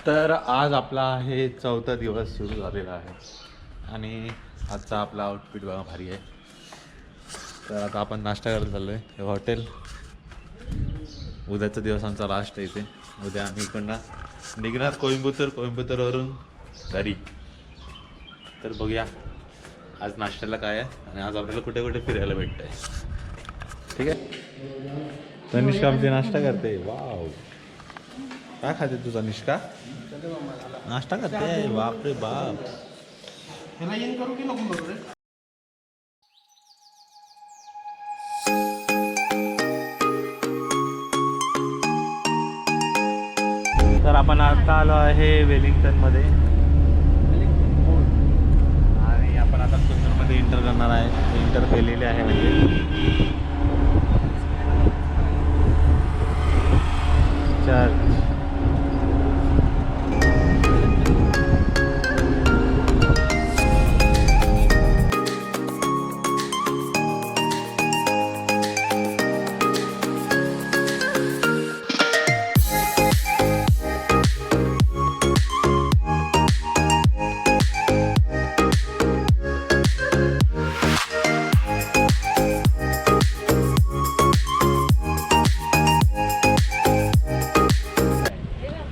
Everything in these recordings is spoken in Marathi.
तर आज आपला हे चौथा दिवस सुरू झालेला आहे आणि आजचा आपला आउटफिट बघा भारी आहे. तर आता आपण नाश्ता करायला चाललो आहे. हे हॉटेल उद्याचा दिवस आमचा लास्ट आहे इथे. उद्या आम्ही इकडनं निघणार कोइंबतूरवरून घरी. तर बघूया आज नाश्त्याला काय आहे आणि आज आपल्याला कुठे कुठे फिरायला भेटत आहे. ठीक आहे. तनिष्का आमची नाश्ता करते. वाव, काय खाते तू तनिष्का? नाश्ता करते. बाप रे बाप. तर आपण आता आलो आहे वेलिंग्टनमध्ये आणि आपण आता कुन्नूरमध्ये इंटर करणार आहे. इंटर केलेले आहे म्हणजे चर्च.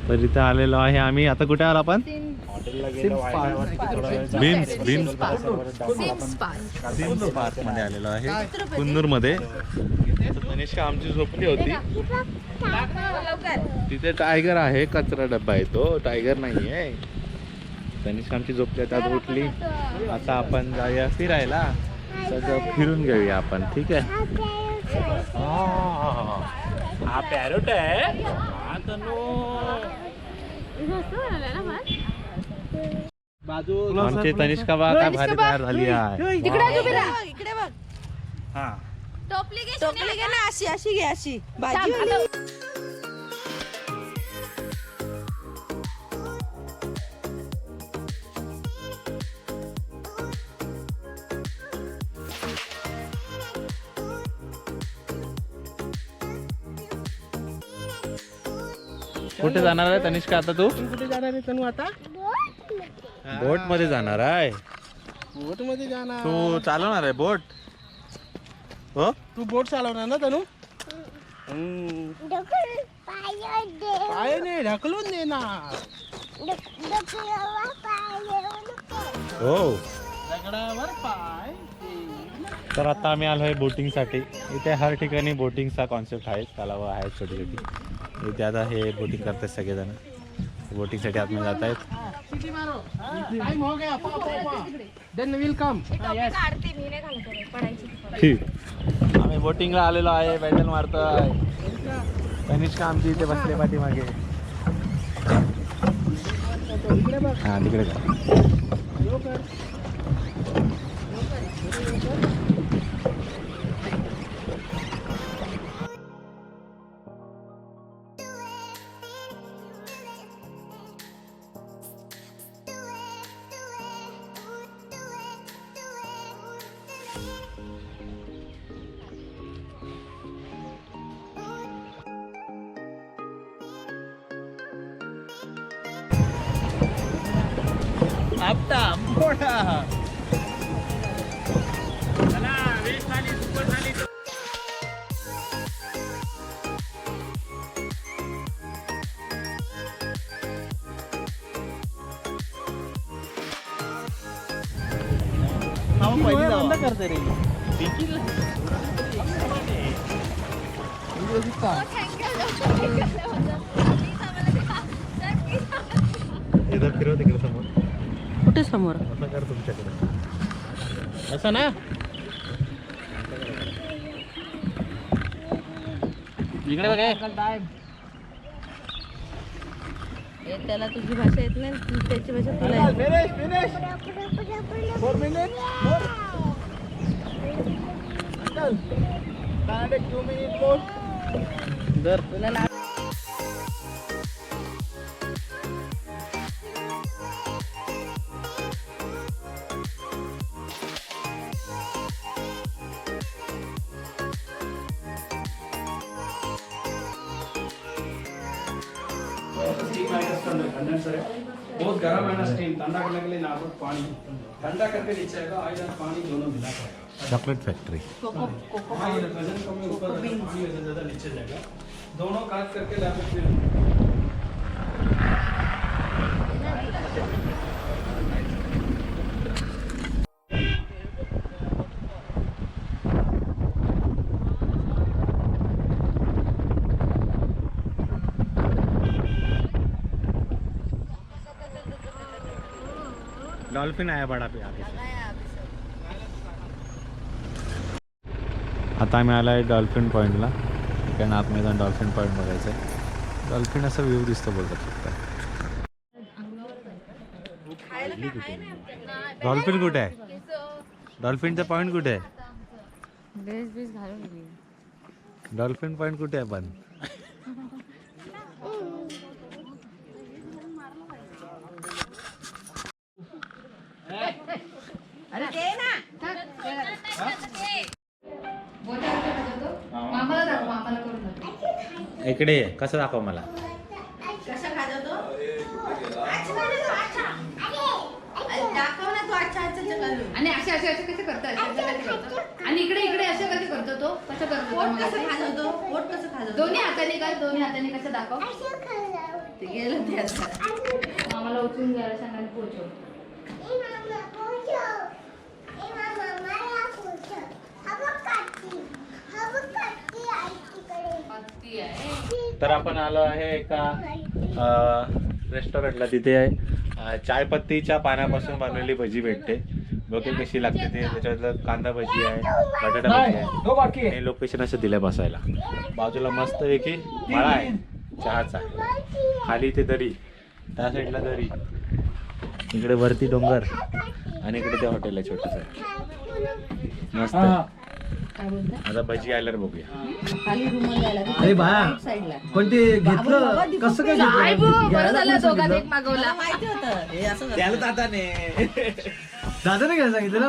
तर इथे आलेलो आहे आम्ही. आता कुठे आलो आपण? बिम्स पार्क मध्ये आलेलो आहे कुन्नूर मध्ये. तनिष्का आमची झोपली होती. तिथे टायगर आहे. कचरा डब्बा आहे तो. टायगर नाही आहे. तनिष्का आमची झोपली, त्यात उठली. आता आपण जाऊया फिरायला. सगळं फिरून घेऊया आपण. ठीक आहे. हा पॅरोट आहे. आमची तनिष्का बा काय भारी तयार झाली आहे. इकडे बघ. हा टोपली घे ना, अशी अशी घे, अशी भाजी. कुठे जाणार आहे तनिष्का आता तू? कुठे जाणार आहे तनू आता? बोट मध्ये जाणार आहे. बोट मध्ये जाणार. तू चालवणार आहे बोट? हो, तू बोट चालवणार ना तनू? पाय नाही ढकलून देणार. हो. दगडावर पाय. तर आता आम्ही आलो आहे बोटिंगसाठी. इथे हर ठिकाणी बोटिंगचा कॉन्सेप्ट आहे. तलाव आहेत छोटी छोटी. इथे आता हे बोटिंग करतात सगळेजण. बोटिंगसाठी आतमध्ये जात आहेत. टाइम हो गया. Then will come. आम्ही बोटिंगला आलेलो आहे. पॅडल मारतोय. तनिष्का आमची इथे बसले पाठीमागे. हा तिकडे जा. आपटा मोठा. बंद करते रे. इथं फिरव तिकडे समोर. कुठे समोर? असं कर तुमच्याकडे. असं ना. इकडे बघा. त्याला तुझी भाषा येत नाही, त्याची भाषा तुला येत. 4 minutes. 2 minutes more. जर तुला स्टीम है इसके अंदर कंडेंसर है बहुत गर्म है ना स्टीम ठंडा करने के लिए नाजुक पानी ठंडा करके नीचे आएगा ऑयल और पानी दोनों मिला कर चॉकलेट फॅक्टरी कोको हाँ ये वजन कम है ऊपर पानी वजन ज़्यादा नीचे जाएगा दोनों काट करके लाकर फिर डॉल्फिन आहे बडा पे आगे आता आम्ही आलो आहे डॉल्फिन पॉईंटला कारण आतमध्ये जाऊन डॉल्फिन पॉईंट बघायचं आहे डॉल्फिन असा व्ह्यू दिसतो बघू शकता डॉल्फिन कुठे आहे डॉल्फिनचा पॉईंट कुठे आहे ड्रेस बीस घालून गेली डॉल्फिन पॉईंट कुठे आहे पण अरे दे ना मामाला दाखव मामाला करून दाखव. इकडे ये. कसं दाखव मला कसा खाजवतो दाखव ना तू अच्छा अच्छा घालून आणि असे असे असे कसे करतात असे करतो आणि इकडे इकडे असे कसे करतो तो कसं करतो पोट कसं खाजवतो पोट कसं खाजवतो दोन्ही हाताने कर दोन्ही हाताने कसं दाखव ते गेलं ते आता मामाला उचलून घ्यायला सांग आणि पोचव पत्ती आहे तर आपण आलो आहे एका रेस्टॉरंटला तिथे चाय पत्तीच्या पाण्यापासून बनवलेली भजी भेटते बघे कशी लागते ते त्याच्यात कांदा भजी आहे बटाटा भजी आहे दो बाकी है हे लोकेशन असं दिलंय बसायला बाजूला मस्त पैकी मळा आहे चहाचा खाली इथे दरी त्या साईडला दरी इकडे वरती डोंगर आणि इकडे ते हॉटेल आहे छोटस मस्त काय बोलता आता भजी आल्यावर बघूया खाली रुमाल द्यायला अरे बाया. साईडला पण ते घेतलं कसं काय काय घेतलं? बरं घ्यायला झालं कोण दोघात सांगितलं? एक मागवला माहिती होतं हे असं करतं. दादाने काय सांगितलं ना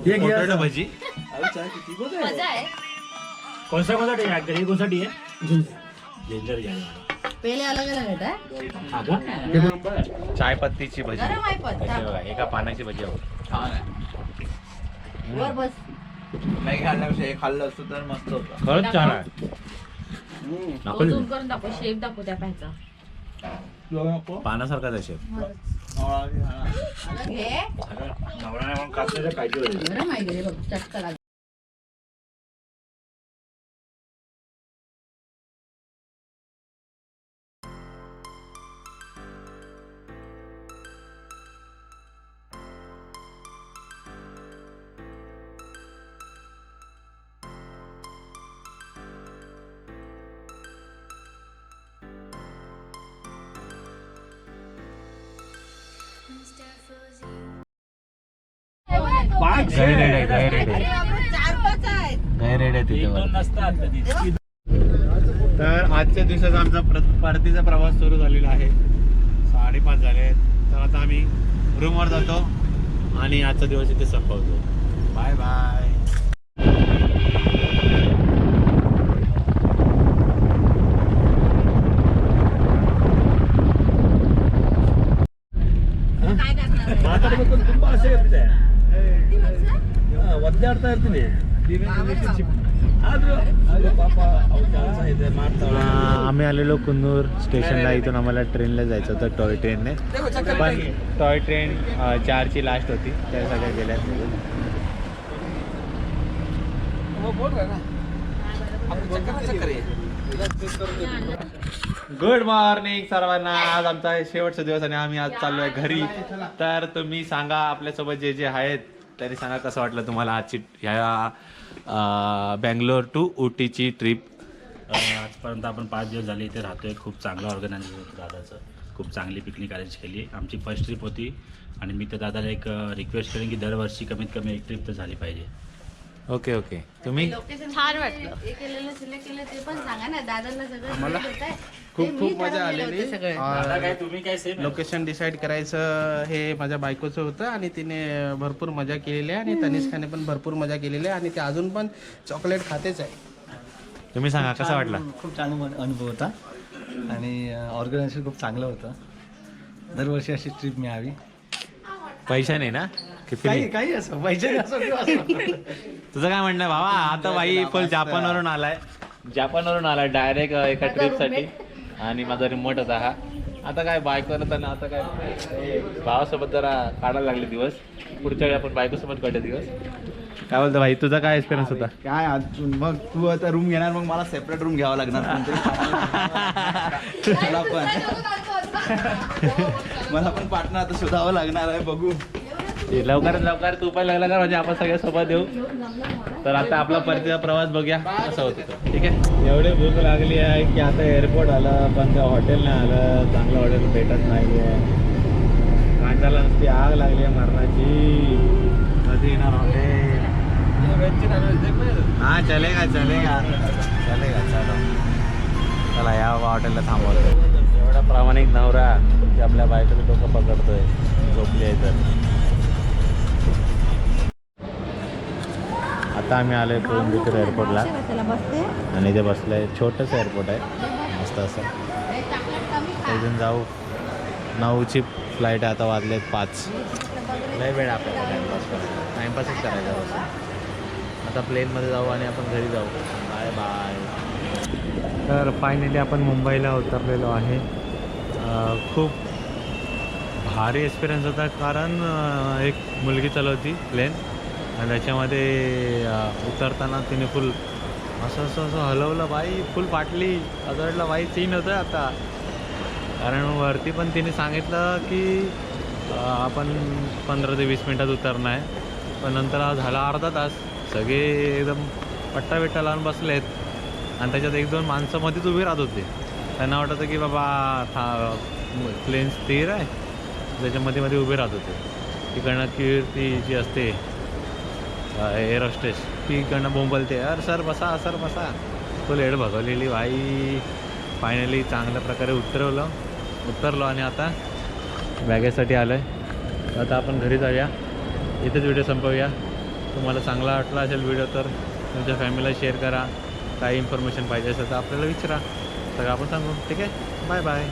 हे घ्या पोटॅटो भजी मजा आहे कौन सा टी है कौन सा टी है डेंजर पहिले अलग अलग आहे चाय पत्तीची भजी गरम आहे पण कशी बघा एका पानाची भजी आहे वर बस नाही खाल्ल्यापेक्षा हे खाल्लं असतं तर मस्त होतं खरंच छान आहे दाखवली झूम करून दाखव शेप दाखव त्या पाहायचा पानासारखाच आहे शेप घे गरम आहे गे बघ चटका लागला गैरेड आहे चार पाच आहेत गैरेड आहे तिथे तर आजच्या दिवसाचा आमचा परतीचा प्रवास सुरू झालेला आहे 5:30 झाले आहेत तर आता आम्ही रूमवर जातो आणि आजचा दिवस इथे संपवतो बाय बाय काय करणार ಮಾತಾಡ್ಬೇಕು ಅಂತ ತುಂಬಾ ಆಸೆ ಇರುತ್ತೆ ಒದ್ದಾಡ್ತಾ ಇರ್ತೀನಿ ರಿಲೇಶನ್ಶಿಪ್ ಆದ್ರೂ ಅದು ಪಾಪ ಅವ್ರ ಕೆಲಸ ಇದೆ ಮಾಡ್ತಾಳೆ आम्ही आलेलो कुन्नूर स्टेशनला इथून आम्हाला ट्रेनला जायचं होतं टॉय ट्रेनने पण टॉय ट्रेन 4ची लास्ट होती त्या सगळ्या गेल्या वो बोल रहा है ना अब चक्कर है गुड मॉर्निंग सर्वांना आज आमचा शेवटचा दिवस आणि आम्ही आज चाललोय घरी तर तुम्ही सांगा आपल्यासोबत जे जे आहेत त्यांनी सांगा कसं वाटलं तुम्हाला आजची ह्या बँगलोर टू उटीची ट्रिप आजपर्यंत आपण 5 दिवस झाले इथे राहतोय खूप चांगलं ऑर्गनायझेशन होतं दादाचं खूप चांगली पिकनिक अरेंज केली आमची फर्स्ट ट्रिप होती आणि मी त्या दादाला एक रिक्वेस्ट करेन की दरवर्षी कमीत कमी एक ट्रिप तर झाली पाहिजे ओके ओके तुम्ही लोकेशन छान वाटलं हे केलेलं सिलेक्ट केलं ते पण सांगा ना दादांना सगळं मला माहित होतं. खूप ते मी खूप मजा ठरवलेलं आलेली. होतं सगळं. दादा काय तुम्ही काय सेम लोकेशन डिसाईड करायचं हे माझ्या बायकोचं होतं आणि तिने भरपूर मजा केलेली आहे आणि तनिष्काने पण भरपूर मजा केलेली आहे आणि ते अजून पण चॉकलेट खातेच आहे तुम्ही सांगा कसा वाटला खूप छान अनुभव होता आणि ऑर्गनायझेशन खूप चांगलं होतं. दरवर्षी अशी ट्रिप मिळावी. पैसा नाही ना की काही काही असं पैसे असो किंवा असो. तुझं काय म्हणणं आहे भावा? आता भाई फुल जापानवरून आलाय डायरेक्ट एका ट्रिपसाठी. आणि माझा रिमोट होता हा. आता काय बायकोला तर आता काय भावासोबत जरा काढायला लागले दिवस. पुढच्या वेळी आपण बायकोसोबत काढले दिवस. काय बोलतो भाई, तुझा काय एक्सपिरियन्स होता? काय आज मग तू आता रूम घेणार, मग मला सेपरेट रूम घ्यावा लागणार. मला पण पार्टनर आता शोधावं लागणार आहे. बघू लवकरात लवकर तू पण लागला का म्हणजे आपण सगळे सोबत येऊ. तर आता आपला परतीचा प्रवास बघूया कसा होतो तो. ठीक आहे. एवढी भूक लागली आहे की आता एअरपोर्ट आलं पण हॉटेल नाही आलं. चांगलं हॉटेल भेटत नाही आहे. कांद्याला नुसती आग लागली आहे मरणाची. कधी येणार हॉटेल? हां चलेगा चलेगा चलो. चला या हॉटेलला थांबवतो. एवढा प्रामाणिक नवरा की आपल्या बायकोचं डोकं पकडतोय झोपली आहे तर. आता आम्ही आलो आहे कोइंबतूर एअरपोर्टला त्याला बसते. आणि इथे बसलं आहे. छोटंसं एअरपोर्ट आहे मस्त असं. इथून जाऊ. 9ची फ्लाईट आहे. आता वाजले 5. लय वेळ आपल्याला टाईमपासच करायचा बस. आता प्लेनमध्ये जाऊ आणि आपण घरी जाऊ. Bye bye. तर फायनली आपण मुंबईला उतरलेलो आहे. खूप भारी एक्सपिरियन्स होता कारण एक मुलगी चालवती प्लेन आणि त्याच्यामध्ये उतरताना तिने फुल असं असं असं हलवलं. बाई फुल फाटली. असं वाटलं बाई सीन होतं आता. कारण वरती पण तिने सांगितलं की आपण 15 ते 20 मिनटात उतरणं आहे. पण नंतर झाला अर्धा तास. सगळे एकदम पट्टा बिट्टा लावून बसलेत आणि त्याच्यात 1-2 माणसं मध्येच उभी राहत होते. त्यांना वाटत की बाबा प्लेन स्थिर आहे. त्याच्यामध्ये मध्ये उभे राहत होते. तिकडनं कीर्ती जी असते एअर होस्टेस ती इकडनं बोंबलते, अरे सर बसा सर बसा. तो लेड भगवलेली भाई. फायनली चांगल्या प्रकारे उतरलो आणि आता बॅगेजसाठी आलो आहे. आता आपण घरी जाऊया. इथेच व्हिडिओ संपवूया. तुम्हाला चांगला वाटला असेल व्हिडिओ तर तुमच्या फॅमिलीला शेअर करा. काही इन्फॉर्मेशन पाहिजे असेल तर आपल्याला विचारा. सगळं आपण सांगू. ठीक आहे. Bye bye.